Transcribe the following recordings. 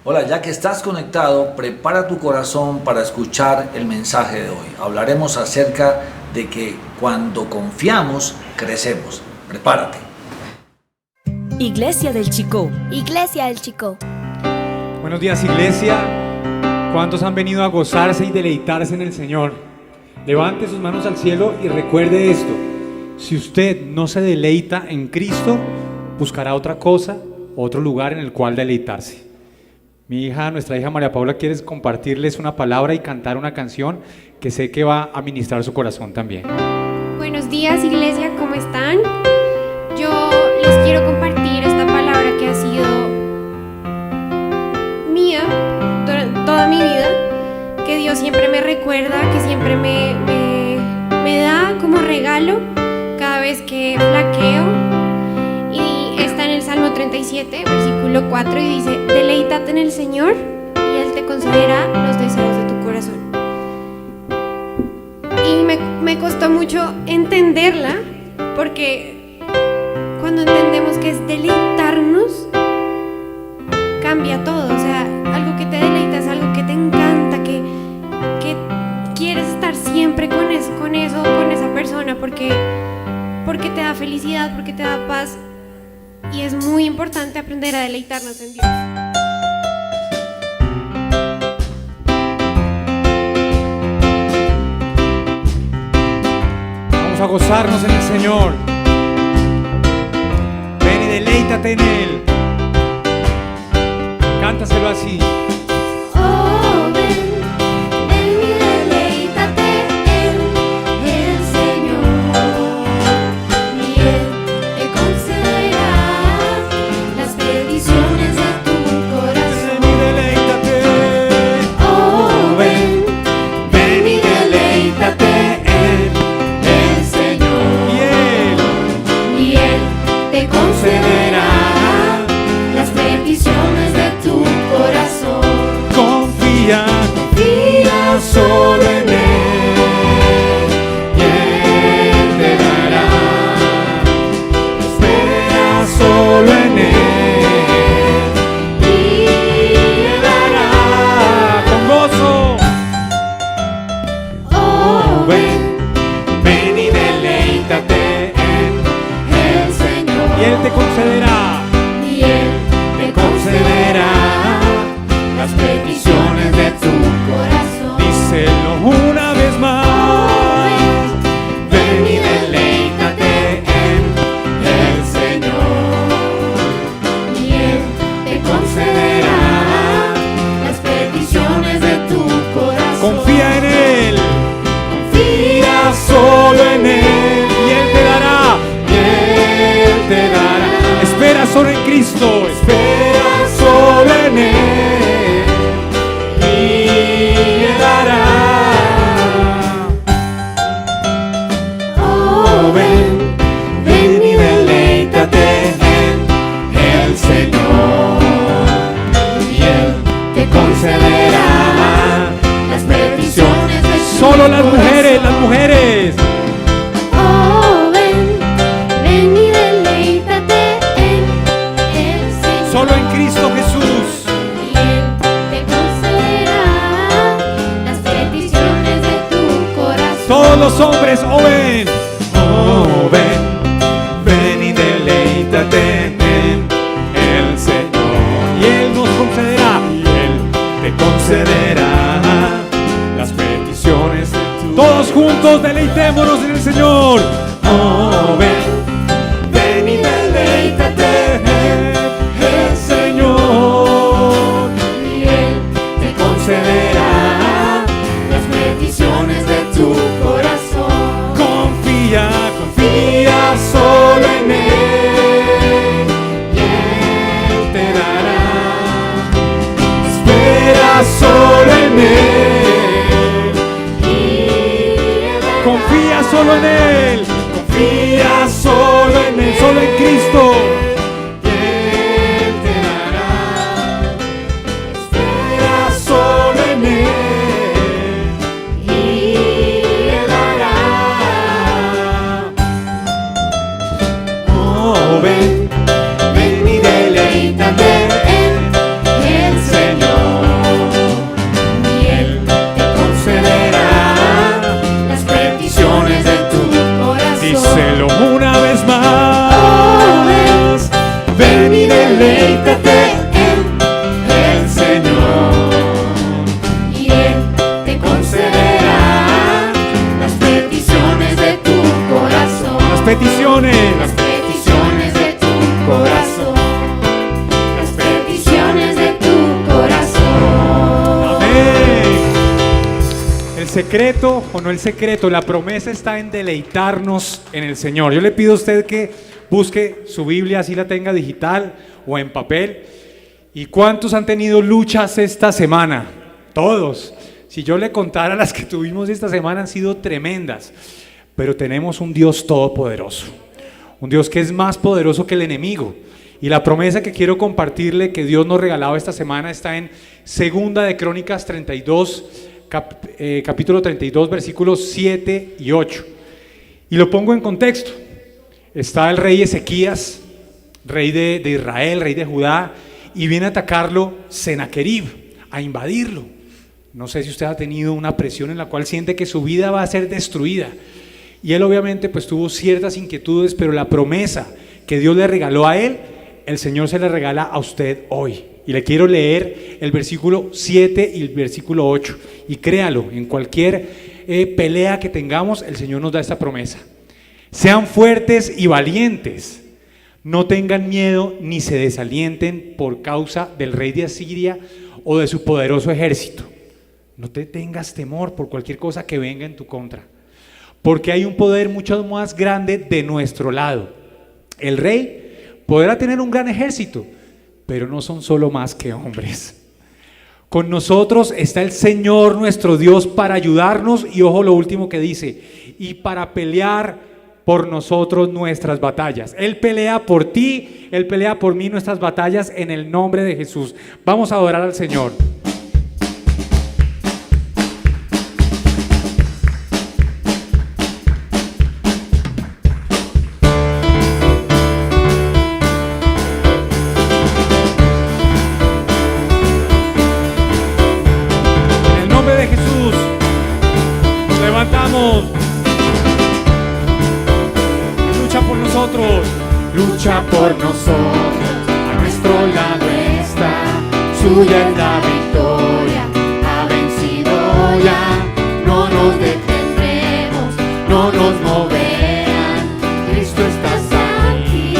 Hola, ya que estás conectado, prepara tu corazón para escuchar el mensaje de hoy. Hablaremos acerca de que cuando confiamos, crecemos. Prepárate. Iglesia del Chicó. Iglesia del Chicó. Buenos días, iglesia. ¿Cuántos han venido a gozarse y deleitarse en el Señor? Levante sus manos al cielo y recuerde esto: si usted no se deleita en Cristo, buscará otra cosa, otro lugar en el cual deleitarse. Nuestra hija María Paula quiere compartirles una palabra y cantar una canción que sé que va a ministrar su corazón también. Buenos días, iglesia, ¿cómo están? Yo les quiero compartir esta palabra que ha sido mía durante toda mi vida, que Dios siempre me recuerda, que siempre me da como regalo cada vez que flaqueo. Y está en el Salmo 37, versículo 4, y dice: deleítate en el Señor y Él te concederá los deseos de tu corazón. Y me costó mucho entenderla, porque cuando entendemos que es deleitarnos, cambia todo. O sea, algo que te deleita es algo que te encanta, que quieres estar siempre con eso, con esa persona, porque te da felicidad, porque te da paz. Y es muy importante aprender a deleitarnos en Dios. Vamos a gozarnos en el Señor. Ven y deleítate en Él. Cántaselo así. Oh, ven y deleítate en el Señor, y Él te concederá las peticiones de tu corazón. Ven y deleítate. Oh, ven y deleítate en el Señor, y Él te concederá las peticiones de tu corazón. Confía Solo en Él, y Él te dará. Espera solo en Él, y Él dará. con gozo. Oh, ven y deleítate en el Señor, Y Él te concederá. y Él te concederá las peticiones de tu corazón. Díselo una vez más. Ven y deleítate en el Señor, y Él te concederá las peticiones de tu corazón. Confía en Él. Confía Solo en Él. Y Él te dará. y Él te dará. Espera solo en Cristo. Espera solo en Él, y Él dará. Oh, ven y deleítate en el Señor, y Él te concederá las peticiones de tu Solo las corazón. mujeres, las mujeres. Oh, ven y deleítate en el Señor, Solo en Cristo Jesús. y Él te concederá las peticiones de tu corazón. Todos los hombres, ven. Ven y deleítate en el Señor. Y Él nos concederá. Y Él te concederá las peticiones de tu. Todos juntos deleitémonos en el Señor. Ven y deleítate en el Señor. Y Él te concederá las peticiones de tu corazón. Confía Solo en Él, y Él te dará. Espera solo en Él, y Él dará. Confía solo en Él. Confía solo en Él, Solo en Cristo. y Él te dará. Espera solo en Él, y Él dará. Oh, ven. Ven y deleítate en el Señor. Deleítate en el Señor y Él te concederá las peticiones de tu corazón. Las peticiones. Las peticiones de tu corazón. Las peticiones de tu corazón. Amén. El secreto o no el secreto, la promesa está en deleitarnos en el Señor. Yo le pido a usted que busque su Biblia, así la tenga digital o en papel. ¿Y cuántos han tenido luchas esta semana? Todos. Si yo le contara las que tuvimos esta semana, han sido tremendas. Pero tenemos un Dios todopoderoso, un Dios que es más poderoso que el enemigo. Y la promesa que quiero compartirle que Dios nos regalaba esta semana está en Segunda de Crónicas 32, capítulo 32, versículos 7 y 8. Y lo pongo en contexto. Está el rey Ezequías, rey de Israel, rey de Judá, y viene a atacarlo Sennacherib, a invadirlo. No sé si usted ha tenido una presión en la cual siente que su vida va a ser destruida. Y él obviamente pues tuvo ciertas inquietudes, pero la promesa que Dios le regaló a él, el Señor se la regala a usted hoy. Y le quiero leer el versículo 7 y el versículo 8. Y créalo, en cualquier pelea que tengamos, el Señor nos da esta promesa. Sean fuertes y valientes, no tengan miedo ni se desalienten por causa del rey de Asiria o de su poderoso ejército. No te tengas temor por cualquier cosa que venga en tu contra, porque hay un poder mucho más grande de nuestro lado. El rey podrá tener un gran ejército, pero no son solo más que hombres. Con nosotros está el Señor nuestro Dios para ayudarnos, y ojo lo último que dice, y para pelear por nosotros nuestras batallas. Él pelea por ti, Él pelea por mí nuestras batallas en el nombre de Jesús. Vamos a adorar al Señor. En el nombre de Jesús, nos levantamos. Lucha por nosotros, a nuestro lado está, suya es la victoria, ha vencido ya, no nos detendremos, no nos moverán, Cristo está aquí,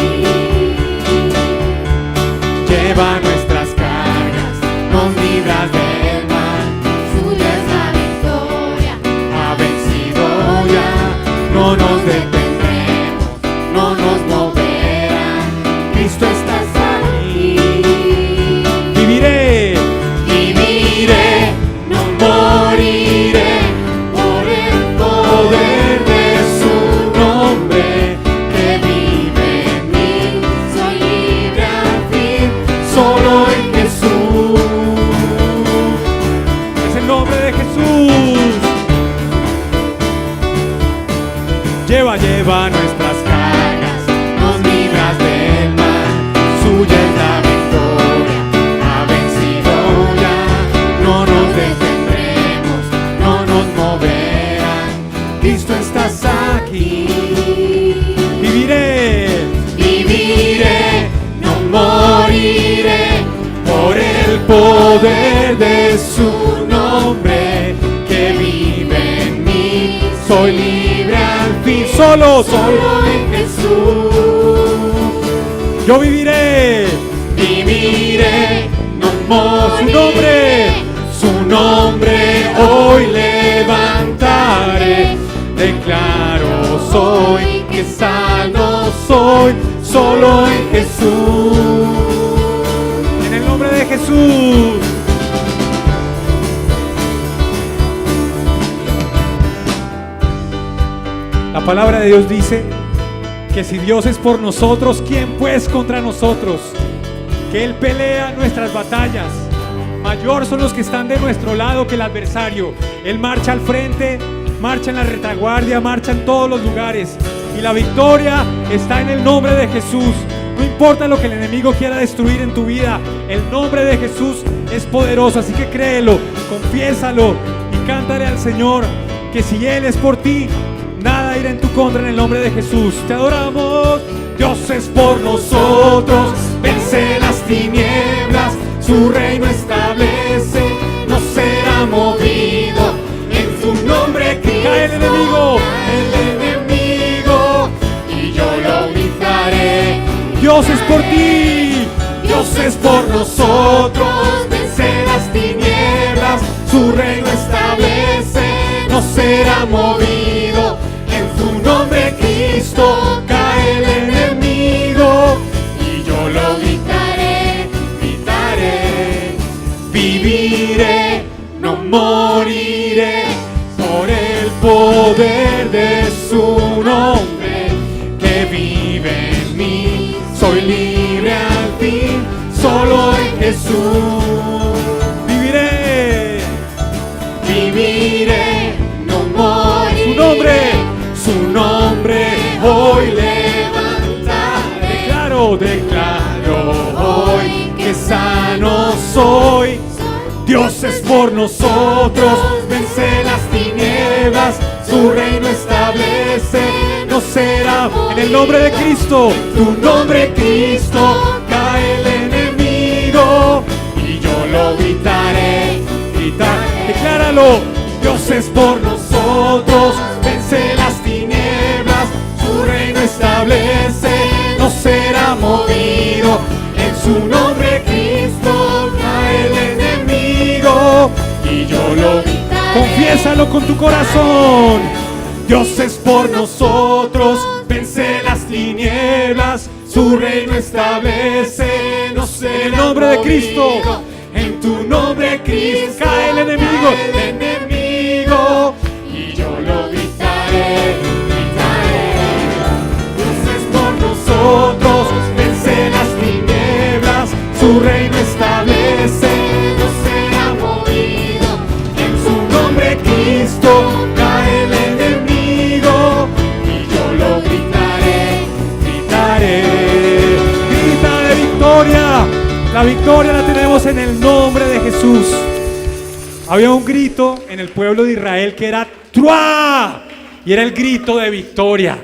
lleva nuestras cargas, nos libras del mal, suya es la victoria, ha vencido ya, no nos detendremos. No nos moverán, Cristo estás aquí. Viviré, viviré, no moriré, por el poder de su nombre, que vive en mí, soy libre al fin, solo en Jesús. es el nombre de Jesús. Lleva nuestras cargas, nos libras del mal, suya es la victoria, ha vencido ya, no nos detendremos, no nos moverán, Cristo estás aquí. Viviré, viviré, no moriré, por el poder de su nombre, que vive en mí, soy libre al fin, solo en Jesús. Yo viviré, no moriré, su nombre hoy levantaré, declaro soy, que salvo soy, solo en Jesús. en el nombre de Jesús. La palabra de Dios dice que si Dios es por nosotros, ¿quién pues contra nosotros? Que Él pelea nuestras batallas. Mayor son los que están de nuestro lado que el adversario. Él marcha al frente, marcha en la retaguardia, marcha en todos los lugares. Y la victoria está en el nombre de Jesús. No importa lo que el enemigo quiera destruir en tu vida, el nombre de Jesús es poderoso. Así que créelo, confiésalo y cántale al Señor que si Él es por ti, nada irá en tu contra en el nombre de Jesús. Te adoramos. Dios es por nosotros, vence las tinieblas. Dios es por ti. Dios es por nosotros, vence las tinieblas, su reino establece, no será movido. En su nombre Cristo cae el enemigo, y yo lo gritaré, gritaré, viviré, no moriré, por el poder de su nombre que vive en mí. Soy libre al fin, solo en Jesús. Viviré, Viviré, no moriré. su nombre Hoy levantaré. declaro Hoy que sano soy. Dios es por nosotros, vence las tinieblas, su reino establece, no será. En el nombre de Cristo, Tu nombre Cristo, cae el enemigo, y yo lo gritaré, gritaré. decláralo. Dios es por nosotros, vence las tinieblas, su reino establece, no será movido. En su nombre Cristo cae el enemigo, y yo lo gritaré. Confiésalo con tu corazón. Dios es por nosotros, vence las tinieblas, su reino establece, no será En el nombre de Cristo. movido. En tu nombre Cristo Cae el enemigo. cae el enemigo, y yo lo gritaré, gritaré. Dios es por nosotros, vence las tinieblas, su reino establece, no será movido. En su nombre Cristo cae el enemigo, y yo lo gritaré, gritaré. Grita de victoria. La victoria la tenemos en el nombre de Jesús. Había un grito en el pueblo de Israel que era ¡Truá! Y era el grito de victoria.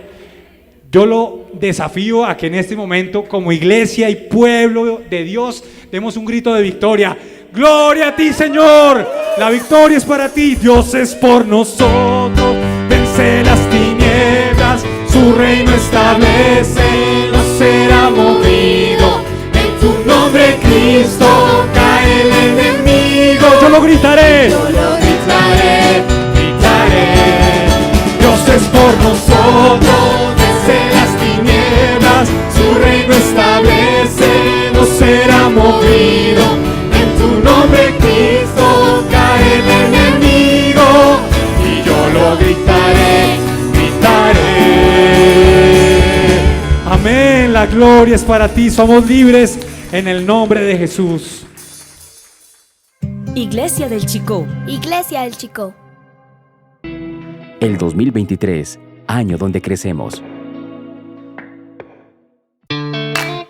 Yo lo desafío a que en este momento, como iglesia y pueblo de Dios, demos un grito de victoria. ¡Gloria a ti, Señor! La victoria es para ti. Dios es por nosotros, Vence las tinieblas, su reino establece, no será movido. En tu nombre Cristo cae el enemigo. yo lo gritaré. Yo lo gritaré, gritaré. Dios es por nosotros, vence las tinieblas, su reino establece, no será movido. En tu nombre Cristo cae el enemigo, y yo lo gritaré, gritaré. Amén, la gloria es para ti. Somos libres en el nombre de Jesús. Iglesia del Chicó. Iglesia del Chicó. El 2023, año donde crecemos.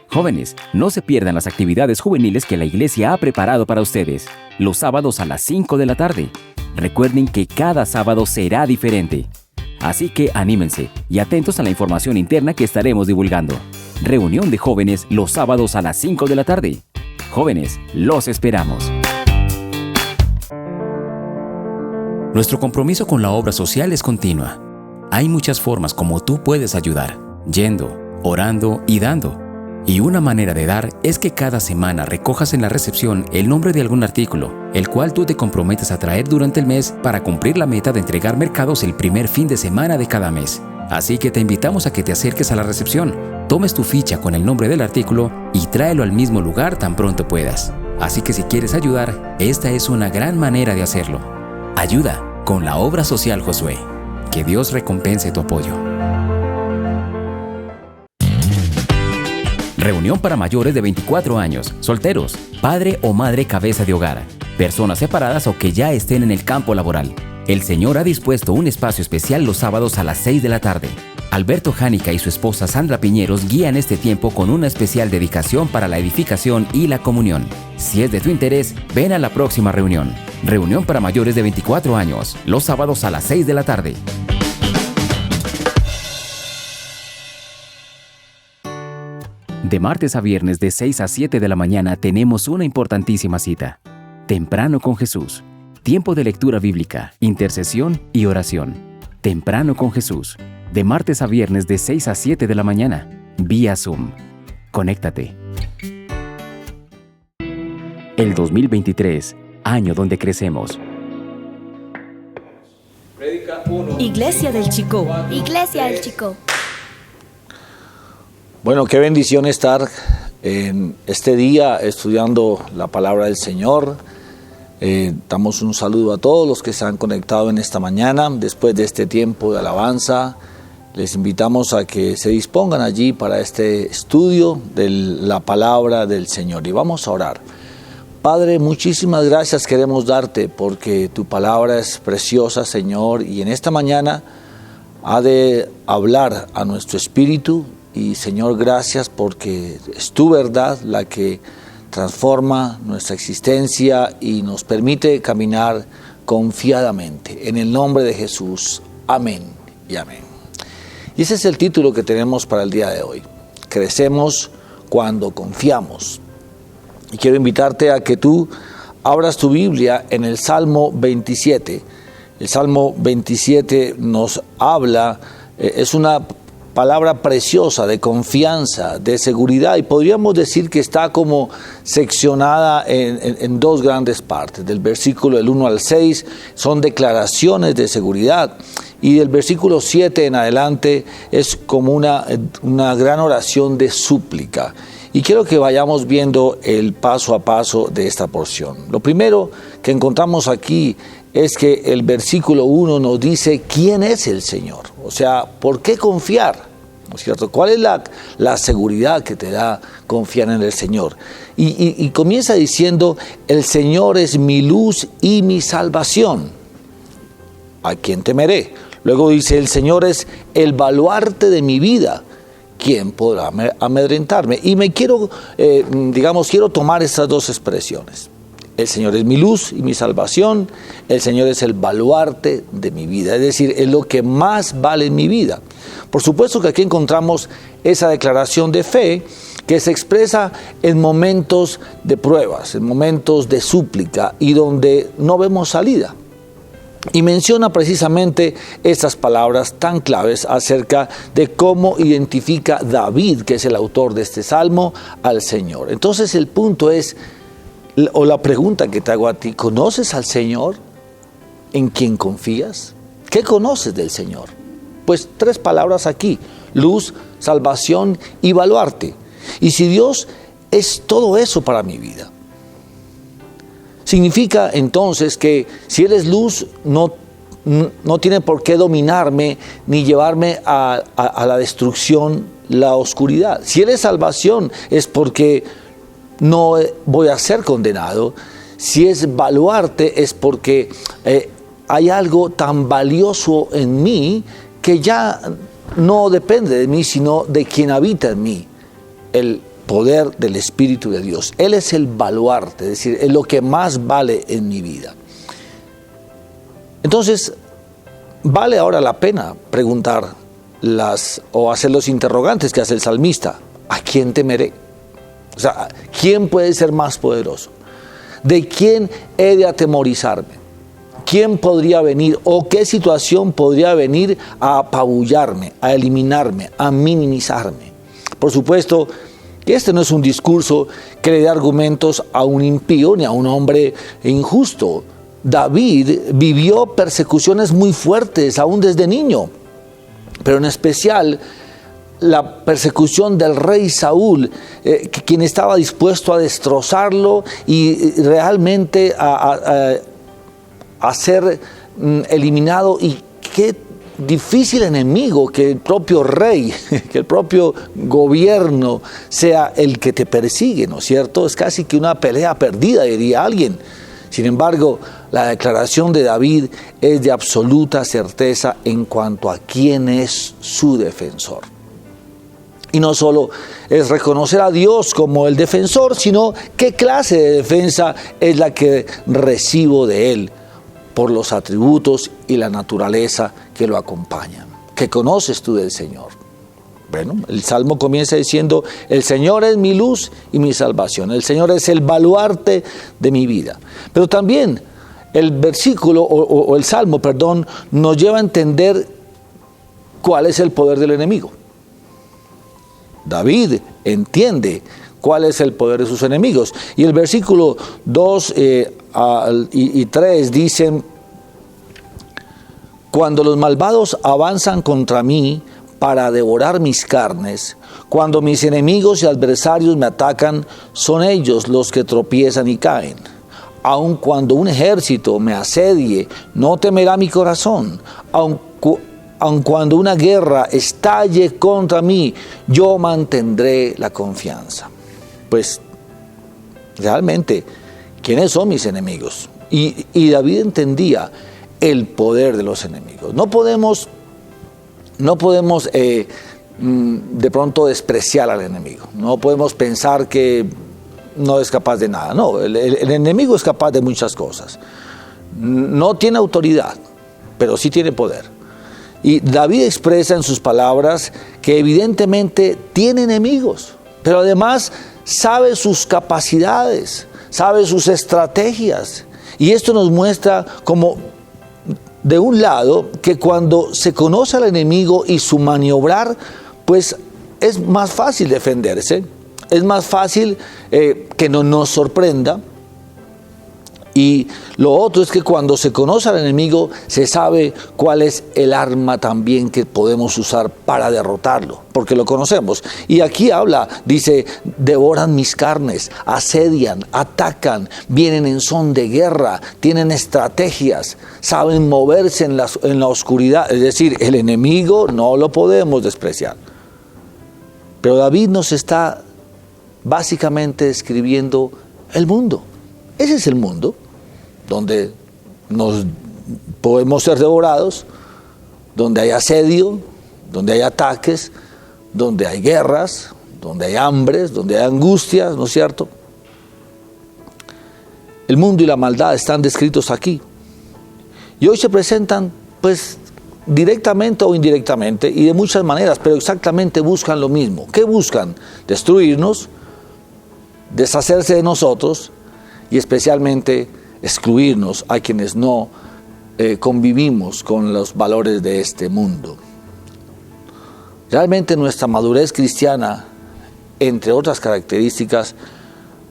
Jóvenes, no se pierdan las actividades juveniles que la iglesia ha preparado para ustedes. Los sábados a las 5 de la tarde. Recuerden que cada sábado será diferente. Así que anímense y atentos a la información interna que estaremos divulgando. Reunión de jóvenes los sábados a las 5 de la tarde. Jóvenes, los esperamos. Nuestro compromiso con la obra social es continua. Hay muchas formas como tú puedes ayudar, yendo, orando y dando. Y una manera de dar es que cada semana recojas en la recepción el nombre de algún artículo, el cual tú te comprometes a traer durante el mes para cumplir la meta de entregar mercados el primer fin de semana de cada mes. Así que te invitamos a que te acerques a la recepción, tomes tu ficha con el nombre del artículo y tráelo al mismo lugar tan pronto puedas. Así que si quieres ayudar, esta es una gran manera de hacerlo. Ayuda con la obra social Josué. Que Dios recompense tu apoyo. Reunión para mayores de 24 años, solteros, padre o madre cabeza de hogar, personas separadas o que ya estén en el campo laboral. El Señor ha dispuesto un espacio especial los sábados a las 6 de la tarde. Alberto Jánica y su esposa Sandra Piñeros guían este tiempo con una especial dedicación para la edificación y la comunión. Si es de tu interés, ven a la próxima reunión. Reunión para mayores de 24 años, los sábados a las 6 de la tarde. De martes a viernes de 6 a 7 de la mañana tenemos una importantísima cita. Temprano con Jesús. Tiempo de lectura bíblica, intercesión y oración. Temprano con Jesús. De martes a viernes de 6 a 7 de la mañana, vía Zoom. Conéctate. El 2023, año donde crecemos. Iglesia del Chicó. Iglesia del Chicó. Bueno, qué bendición estar en este día estudiando la palabra del Señor. Damos un saludo a todos los que se han conectado en esta mañana. Después de este tiempo de alabanza, les invitamos a que se dispongan allí para este estudio de la palabra del Señor. Y vamos a orar. Padre, muchísimas gracias queremos darte porque tu palabra es preciosa, Señor, y en esta mañana ha de hablar a nuestro espíritu. Y Señor, gracias porque es tu verdad la que transforma nuestra existencia y nos permite caminar confiadamente. En el nombre de Jesús, amén y amén. Y ese es el título que tenemos para el día de hoy. Crecemos cuando confiamos. Y quiero invitarte a que tú abras tu Biblia en el Salmo 27. El Salmo 27 nos habla, es una palabra preciosa de confianza, de seguridad, y podríamos decir que está como seccionada en dos grandes partes. Del versículo del 1 al 6 son declaraciones de seguridad, y del versículo 7 en adelante es como una gran oración de súplica. Y quiero que vayamos viendo el paso a paso de esta porción. Lo primero que encontramos aquí es que el versículo 1 nos dice quién es el Señor. O sea, ¿por qué confiar? ¿No es cierto? ¿Cuál es la seguridad que te da confiar en el Señor? Y comienza diciendo, el Señor es mi luz y mi salvación. ¿A quién temeré? Luego dice, el Señor es el baluarte de mi vida. ¿Quién podrá amedrentarme? Y quiero tomar estas dos expresiones. El Señor es mi luz y mi salvación. El Señor es el baluarte de mi vida. Es decir, es lo que más vale en mi vida. Por supuesto que aquí encontramos esa declaración de fe que se expresa en momentos de pruebas, en momentos de súplica y donde no vemos salida. Y menciona precisamente estas palabras tan claves acerca de cómo identifica David, que es el autor de este salmo, al Señor. Entonces el punto es, o la pregunta que te hago a ti, ¿conoces al Señor? ¿En quién confías? ¿Qué conoces del Señor? Pues tres palabras aquí: luz, salvación y baluarte. Y si Dios es todo eso para mi vida, significa entonces que si Él es luz, no tiene por qué dominarme ni llevarme a la destrucción, la oscuridad. Si Él es salvación, es porque no voy a ser condenado. Si es baluarte, es porque hay algo tan valioso en mí que ya no depende de mí, sino de quien habita en mí, el poder del Espíritu de Dios. Él es el baluarte, es decir, es lo que más vale en mi vida. Entonces, vale ahora la pena preguntar o hacer los interrogantes que hace el salmista. ¿A quién temeré? O sea, ¿quién puede ser más poderoso? ¿De quién he de atemorizarme? ¿Quién podría venir o qué situación podría venir a apabullarme, a eliminarme, a minimizarme? Por supuesto que este no es un discurso que le dé argumentos a un impío ni a un hombre injusto. David vivió persecuciones muy fuertes aún desde niño, pero en especial la persecución del rey Saúl, quien estaba dispuesto a destrozarlo y realmente a ser eliminado. Y qué difícil enemigo que el propio rey, que el propio gobierno sea el que te persigue, ¿no es cierto? Es casi que una pelea perdida, diría alguien. Sin embargo, la declaración de David es de absoluta certeza en cuanto a quién es su defensor. Y no solo es reconocer a Dios como el defensor, sino qué clase de defensa es la que recibo de Él por los atributos y la naturaleza que lo acompañan. ¿Qué conoces tú del Señor? Bueno, el Salmo comienza diciendo, el Señor es mi luz y mi salvación. El Señor es el baluarte de mi vida. Pero también el versículo, o el Salmo, nos lleva a entender cuál es el poder del enemigo. David entiende cuál es el poder de sus enemigos. Y el versículo 2 y 3 dicen: cuando los malvados avanzan contra mí para devorar mis carnes, cuando mis enemigos y adversarios me atacan, son ellos los que tropiezan y caen. Aun cuando un ejército me asedie, no temerá mi corazón. Aun cuando una guerra estalle contra mí, yo mantendré la confianza. Pues, realmente, ¿quiénes son mis enemigos? Y David entendía el poder de los enemigos. No podemos de pronto despreciar al enemigo. No podemos pensar que no es capaz de nada. No, el enemigo es capaz de muchas cosas. No tiene autoridad, pero sí tiene poder. Y David expresa en sus palabras que evidentemente tiene enemigos, pero además sabe sus capacidades, sabe sus estrategias. Y esto nos muestra como, de un lado, que cuando se conoce al enemigo y su maniobrar, pues es más fácil defenderse, es más fácil que no nos sorprenda. Y lo otro es que cuando se conoce al enemigo, se sabe cuál es el arma también que podemos usar para derrotarlo, porque lo conocemos. Y aquí habla, dice: devoran mis carnes, asedian, atacan, vienen en son de guerra, tienen estrategias, saben moverse en la oscuridad. Es decir, el enemigo no lo podemos despreciar. Pero David nos está básicamente describiendo el mundo. Ese es el mundo donde nos podemos ser devorados, donde hay asedio, donde hay ataques, donde hay guerras, donde hay hambres, donde hay angustias, ¿no es cierto? El mundo y la maldad están descritos aquí. Y hoy se presentan, pues, directamente o indirectamente y de muchas maneras, pero exactamente buscan lo mismo. ¿Qué buscan? Destruirnos, deshacerse de nosotros y especialmente excluirnos a quienes no convivimos con los valores de este mundo. Realmente nuestra madurez cristiana, entre otras características,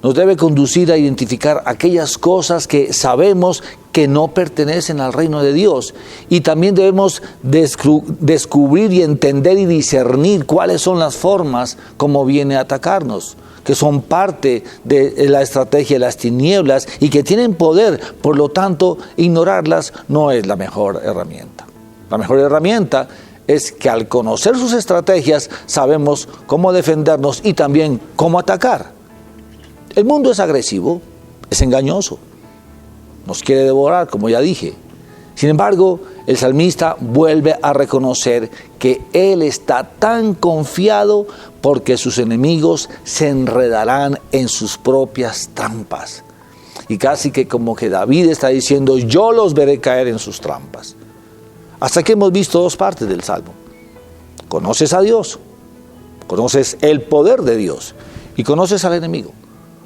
nos debe conducir a identificar aquellas cosas que sabemos que no pertenecen al reino de Dios, y también debemos descubrir y entender y discernir cuáles son las formas como viene a atacarnos, que son parte de la estrategia de las tinieblas y que tienen poder. Por lo tanto, ignorarlas no es la mejor herramienta. La mejor herramienta es que al conocer sus estrategias sabemos cómo defendernos y también cómo atacar. El mundo es agresivo, es engañoso, nos quiere devorar, como ya dije. Sin embargo, el salmista vuelve a reconocer que él está tan confiado porque sus enemigos se enredarán en sus propias trampas. Y casi que como que David está diciendo: yo los veré caer en sus trampas. Hasta aquí hemos visto dos partes del Salmo. Conoces a Dios, conoces el poder de Dios y conoces al enemigo,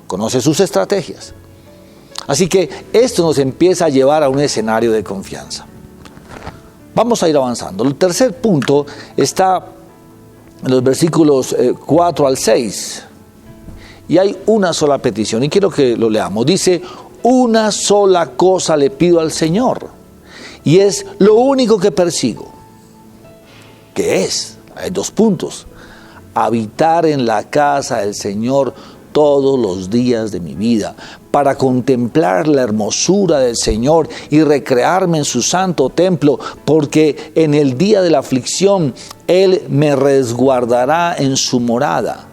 conoces sus estrategias. Así que esto nos empieza a llevar a un escenario de confianza. Vamos a ir avanzando. El tercer punto está en los versículos 4 al 6. Y hay una sola petición, y quiero que lo leamos. Dice: una sola cosa le pido al Señor, y es lo único que persigo. ¿Qué es? Hay dos puntos. Habitar en la casa del Señor todos los días de mi vida, para contemplar la hermosura del Señor y recrearme en su santo templo, porque en el día de la aflicción Él me resguardará en su morada.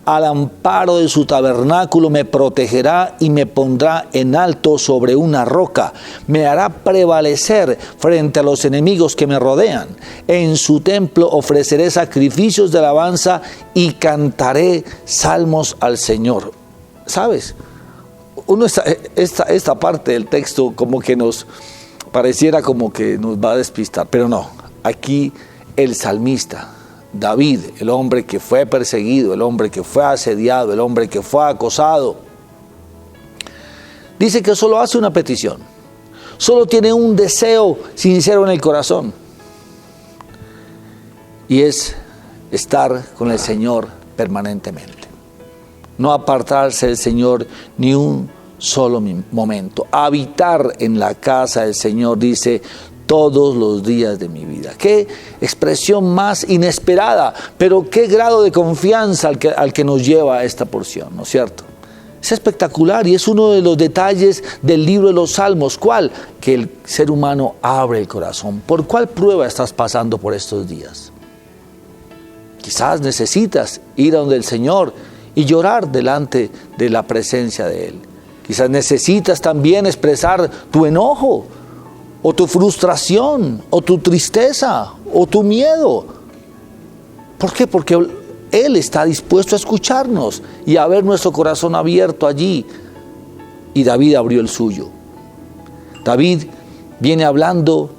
Al amparo de su tabernáculo me protegerá y me pondrá en alto sobre una roca. Me hará prevalecer frente a los enemigos que me rodean. En su templo ofreceré sacrificios de alabanza y cantaré salmos al Señor. ¿Sabes? Esta parte del texto como que nos pareciera como que nos va a despistar, pero no. Aquí el salmista David, el hombre que fue perseguido, el hombre que fue asediado, el hombre que fue acosado, dice que solo hace una petición, solo tiene un deseo sincero en el corazón, y es estar con el Señor permanentemente. no apartarse del Señor ni un solo momento. Habitar en la casa del Señor, dice, todos los días de mi vida. Qué expresión más inesperada, pero qué grado de confianza al que nos lleva esta porción, ¿no es cierto? Es espectacular y es uno de los detalles del libro de los Salmos. ¿Cuál? Que el ser humano abre el corazón. ¿Por cuál prueba estás pasando por estos días? Quizás necesitas ir a donde el Señor y llorar delante de la presencia de Él. Quizás necesitas también expresar tu enojo, o tu frustración, o tu tristeza, o tu miedo. ¿Por qué? Porque Él está dispuesto a escucharnos y a ver nuestro corazón abierto allí. Y David abrió el suyo. David viene hablando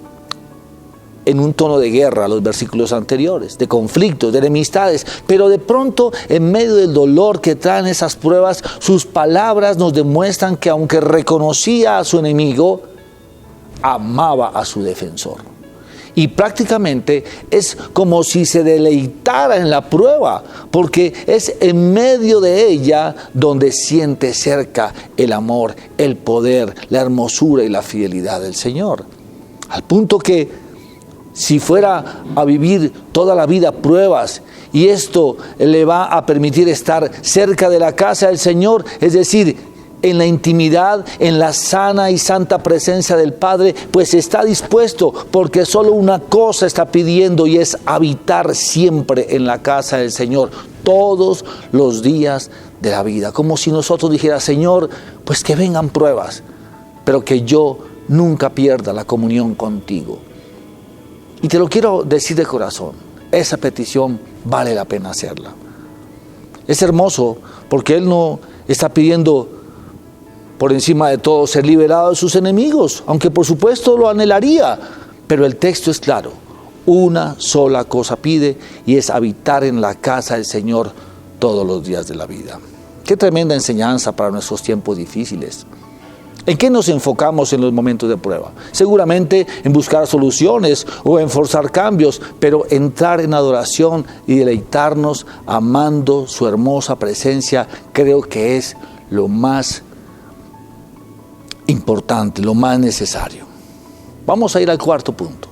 en un tono de guerra, los versículos anteriores, de conflictos, de enemistades, pero de pronto, en medio del dolor que traen esas pruebas, sus palabras nos demuestran que aunque reconocía a su enemigo, amaba a su defensor. Y prácticamente es como si se deleitara en la prueba, porque es en medio de ella donde siente cerca el amor, el poder, la hermosura y la fidelidad del Señor. Al punto que si fuera a vivir toda la vida pruebas y esto le va a permitir estar cerca de la casa del Señor, es decir, en la intimidad, en la sana y santa presencia del Padre, pues está dispuesto, porque solo una cosa está pidiendo y es habitar siempre en la casa del Señor, todos los días de la vida. Como si nosotros dijera, Señor, pues que vengan pruebas, pero que yo nunca pierda la comunión contigo. Y te lo quiero decir de corazón, esa petición vale la pena hacerla. Es hermoso porque Él no está pidiendo por encima de todo ser liberado de sus enemigos, aunque por supuesto lo anhelaría, pero el texto es claro, una sola cosa pide y es habitar en la casa del Señor todos los días de la vida. Qué tremenda enseñanza para nuestros tiempos difíciles. ¿En qué nos enfocamos en los momentos de prueba? Seguramente en buscar soluciones o en forzar cambios, pero entrar en adoración y deleitarnos amando su hermosa presencia, creo que es lo más importante, lo más necesario. Vamos a ir al cuarto punto.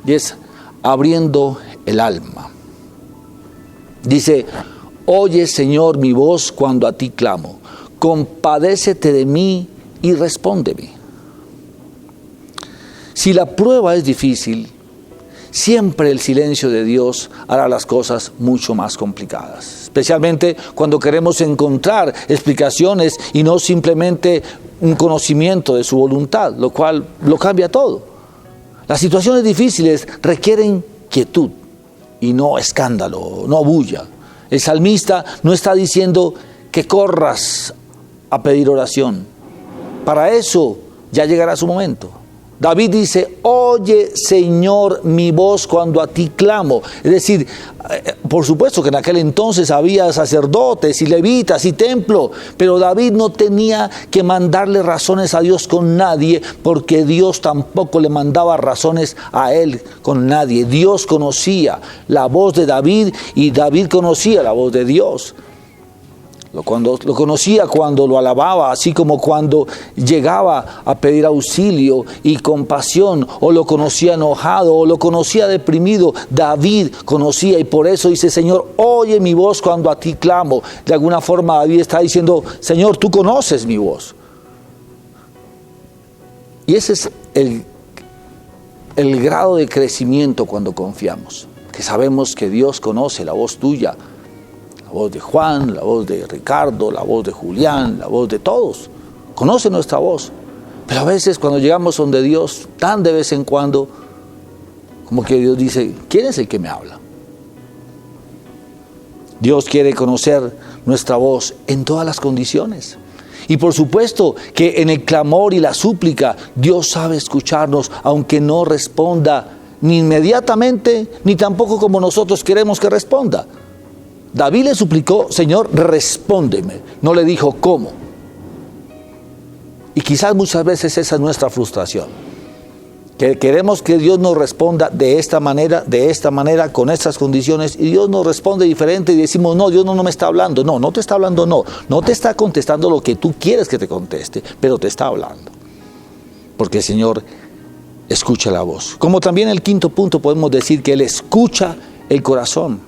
Y es abriendo el alma. Dice, oye Señor mi voz cuando a ti clamo. Compadécete de mí y respóndeme. Si la prueba es difícil, siempre el silencio de Dios hará las cosas mucho más complicadas. Especialmente cuando queremos encontrar explicaciones y no simplemente un conocimiento de su voluntad, lo cual lo cambia todo. Las situaciones difíciles requieren quietud y no escándalo, no bulla. El salmista no está diciendo que corras a pedir oración. Para eso ya llegará su momento. David dice, oye Señor mi voz cuando a ti clamo. Es decir, por supuesto que en aquel entonces había sacerdotes y levitas y templo, pero David no tenía que mandarle razones a Dios con nadie, porque Dios tampoco le mandaba razones a él con nadie. Dios conocía la voz de David y David conocía la voz de Dios. Lo conocía cuando lo alababa, así como cuando llegaba a pedir auxilio y compasión, o lo conocía enojado, o lo conocía deprimido. David conocía y por eso dice, Señor, oye mi voz cuando a ti clamo. De alguna forma David está diciendo, Señor, tú conoces mi voz. Y ese es el grado de crecimiento cuando confiamos, que sabemos que Dios conoce la voz tuya, la voz de Juan, la voz de Ricardo, la voz de Julián, la voz de todos. Conoce nuestra voz. Pero a veces cuando llegamos donde Dios, tan de vez en cuando, como que Dios dice, ¿quién es el que me habla? Dios quiere conocer nuestra voz en todas las condiciones. Y por supuesto que en el clamor y la súplica, Dios sabe escucharnos, aunque no responda ni inmediatamente, ni tampoco como nosotros queremos que responda. David le suplicó, Señor, respóndeme. No le dijo cómo. Y quizás muchas veces esa es nuestra frustración. Que queremos que Dios nos responda de esta manera, con estas condiciones, y Dios nos responde diferente y decimos, no, Dios no me está hablando. No, no te está hablando, no te está contestando lo que tú quieres que te conteste, pero te está hablando. Porque el Señor escucha la voz. Como también el quinto punto podemos decir que Él escucha el corazón.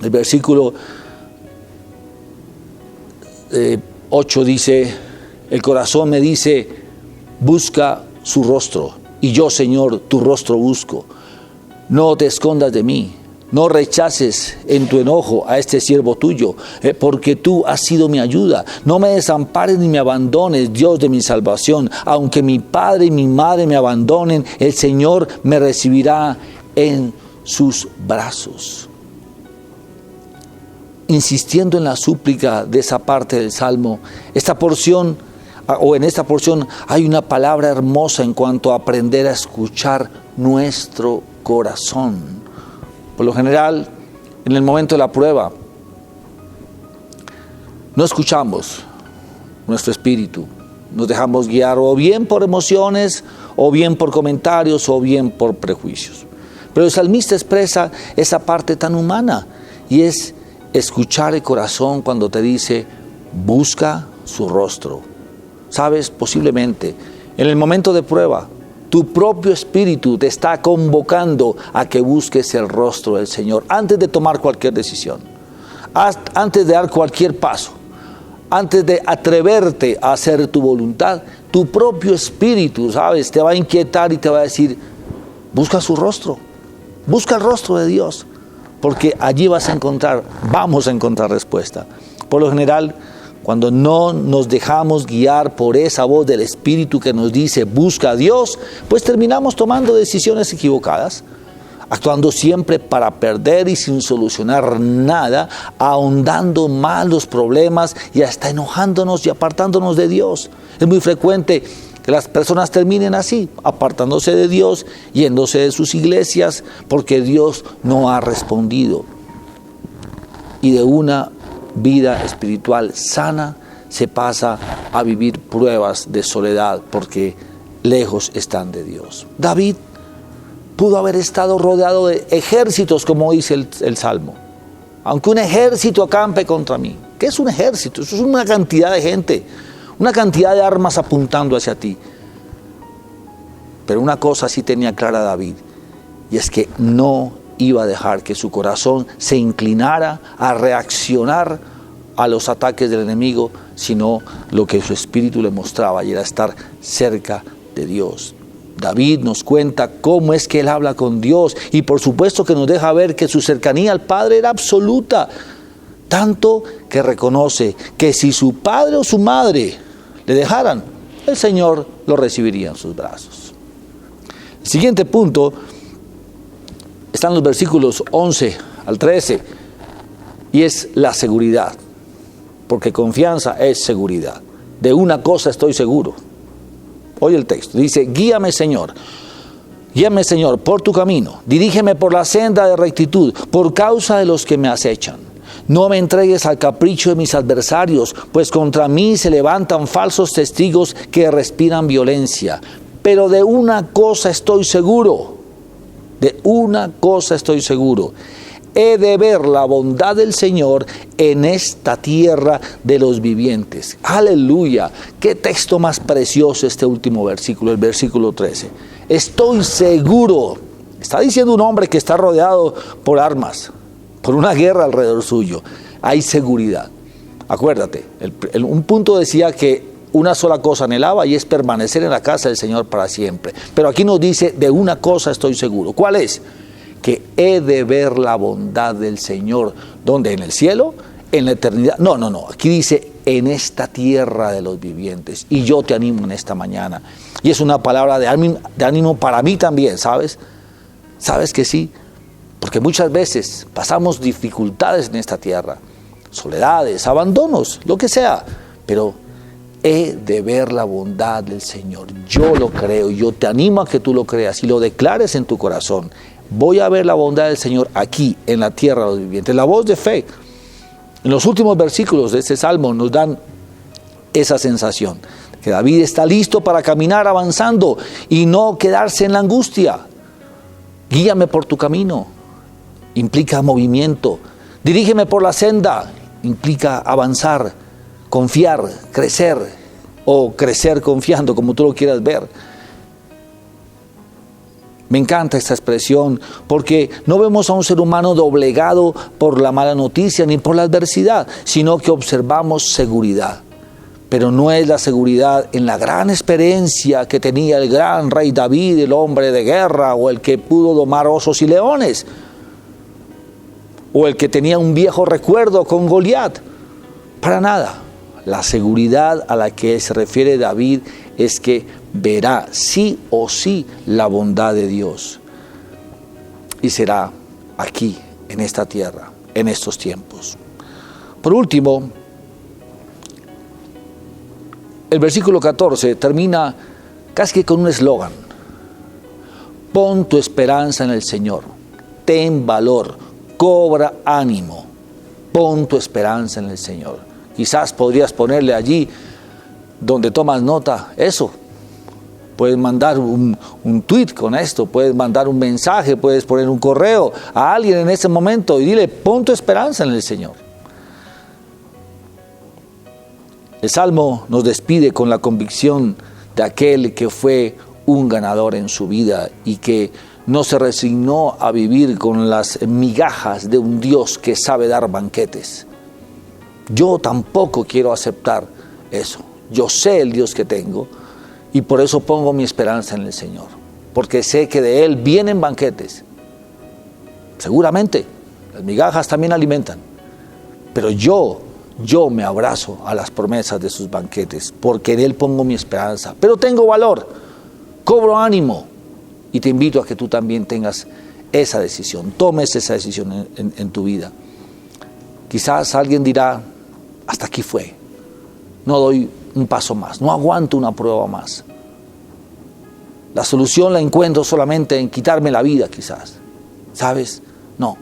El versículo 8 dice, el corazón me dice, busca su rostro. Y yo, Señor, tu rostro busco. No te escondas de mí. No rechaces en tu enojo a este siervo tuyo, porque tú has sido mi ayuda. No me desampares ni me abandones, Dios de mi salvación. Aunque mi padre y mi madre me abandonen, el Señor me recibirá en sus brazos. Insistiendo en la súplica de esa parte del Salmo, en esta porción hay una palabra hermosa en cuanto a aprender a escuchar nuestro corazón. Por lo general, en el momento de la prueba, no escuchamos nuestro espíritu. Nos dejamos guiar o bien por emociones, o bien por comentarios, o bien por prejuicios. Pero el salmista expresa esa parte tan humana, y es escuchar el corazón cuando te dice, busca su rostro. Sabes, posiblemente, en el momento de prueba, tu propio espíritu te está convocando a que busques el rostro del Señor antes de tomar cualquier decisión, antes de dar cualquier paso, antes de atreverte a hacer tu voluntad. Tu propio espíritu, sabes, te va a inquietar y te va a decir, busca su rostro, busca el rostro de Dios, porque allí vamos a encontrar respuesta. Por lo general, cuando no nos dejamos guiar por esa voz del Espíritu que nos dice, busca a Dios, pues terminamos tomando decisiones equivocadas, actuando siempre para perder y sin solucionar nada, ahondando más los problemas y hasta enojándonos y apartándonos de Dios. Es muy frecuente que las personas terminen así, apartándose de Dios, yéndose de sus iglesias, porque Dios no ha respondido. Y de una vida espiritual sana se pasa a vivir pruebas de soledad porque lejos están de Dios. David pudo haber estado rodeado de ejércitos, como dice el Salmo. Aunque un ejército acampe contra mí. ¿Qué es un ejército? Eso es una cantidad de gente, una cantidad de armas apuntando hacia ti. Pero una cosa sí tenía clara David, y es que no iba a dejar que su corazón se inclinara a reaccionar a los ataques del enemigo, sino lo que su espíritu le mostraba, y era estar cerca de Dios. David nos cuenta cómo es que él habla con Dios, y por supuesto que nos deja ver que su cercanía al Padre era absoluta, tanto que reconoce que si su padre o su madre le dejaran, el Señor lo recibiría en sus brazos. El siguiente punto están los versículos 11 al 13, y es la seguridad, porque confianza es seguridad. De una cosa estoy seguro. Oye el texto, dice, guíame Señor, por tu camino, dirígeme por la senda de rectitud, por causa de los que me acechan. No me entregues al capricho de mis adversarios, pues contra mí se levantan falsos testigos que respiran violencia. Pero de una cosa estoy seguro, he de ver la bondad del Señor en esta tierra de los vivientes. Aleluya, qué texto más precioso este último versículo, el versículo 13. Estoy seguro, está diciendo un hombre que está rodeado por armas, por una guerra alrededor suyo. Hay seguridad. Acuérdate, un punto decía que una sola cosa anhelaba, y es permanecer en la casa del Señor para siempre. Pero aquí nos dice, de una cosa estoy seguro. ¿Cuál es? Que he de ver la bondad del Señor. ¿Dónde? ¿En el cielo? ¿En la eternidad? No. Aquí dice, en esta tierra de los vivientes. Y yo te animo en esta mañana. Y es una palabra de ánimo para mí también, ¿sabes? ¿Sabes que sí? Porque muchas veces pasamos dificultades en esta tierra. Soledades, abandonos, lo que sea. Pero he de ver la bondad del Señor. Yo lo creo, yo te animo a que tú lo creas y lo declares en tu corazón. Voy a ver la bondad del Señor aquí, en la tierra de los vivientes. La voz de fe. En los últimos versículos de este salmo nos dan esa sensación, que David está listo para caminar avanzando y no quedarse en la angustia. Guíame por tu camino, implica movimiento. Dirígeme por la senda, implica avanzar, confiar, crecer o crecer confiando, como tú lo quieras ver. Me encanta esta expresión porque no vemos a un ser humano doblegado por la mala noticia ni por la adversidad, sino que observamos seguridad. Pero no es la seguridad en la gran experiencia que tenía el gran rey David, el hombre de guerra, o el que pudo domar osos y leones, o el que tenía un viejo recuerdo con Goliat. Para nada. La seguridad a la que se refiere David es que verá sí o sí la bondad de Dios. Y será aquí, en esta tierra, en estos tiempos. Por último, el versículo 14 termina casi que con un eslogan. Pon tu esperanza en el Señor. Ten valor. Cobra ánimo. Pon tu esperanza en el Señor. Quizás podrías ponerle allí donde tomas nota eso. Puedes mandar un tweet con esto, puedes mandar un mensaje, puedes poner un correo a alguien en ese momento y dile, pon tu esperanza en el Señor. El Salmo nos despide con la convicción de aquel que fue un ganador en su vida y que no se resignó a vivir con las migajas de un Dios que sabe dar banquetes. Yo tampoco quiero aceptar eso. Yo sé el Dios que tengo y por eso pongo mi esperanza en el Señor. Porque sé que de Él vienen banquetes. Seguramente, las migajas también alimentan. Pero yo me abrazo a las promesas de sus banquetes, porque en Él pongo mi esperanza. Pero tengo valor, cobro ánimo y te invito a que tú también tengas esa decisión, tomes esa decisión en tu vida. Quizás alguien dirá, hasta aquí fue, no doy un paso más, no aguanto una prueba más. La solución la encuentro solamente en quitarme la vida quizás. ¿Sabes? No.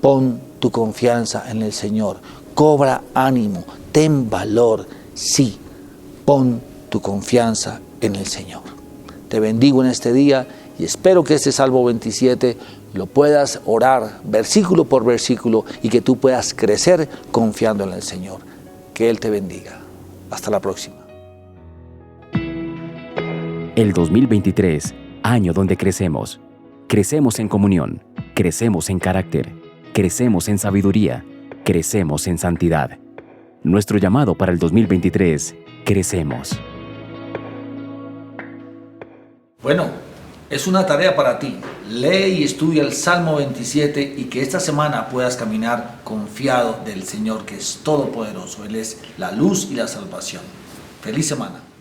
Pon tu confianza en el Señor. Cobra ánimo. Ten valor. Sí. Pon tu confianza en el Señor. Te bendigo en este día y espero que este Salmo 27 lo puedas orar versículo por versículo y que tú puedas crecer confiando en el Señor. Que Él te bendiga. Hasta la próxima. El 2023, año donde crecemos. Crecemos en comunión, crecemos en carácter, crecemos en sabiduría, crecemos en santidad. Nuestro llamado para el 2023, crecemos. Bueno, es una tarea para ti. Lee y estudia el Salmo 27 y que esta semana puedas caminar confiado del Señor que es todopoderoso. Él es la luz y la salvación. Feliz semana.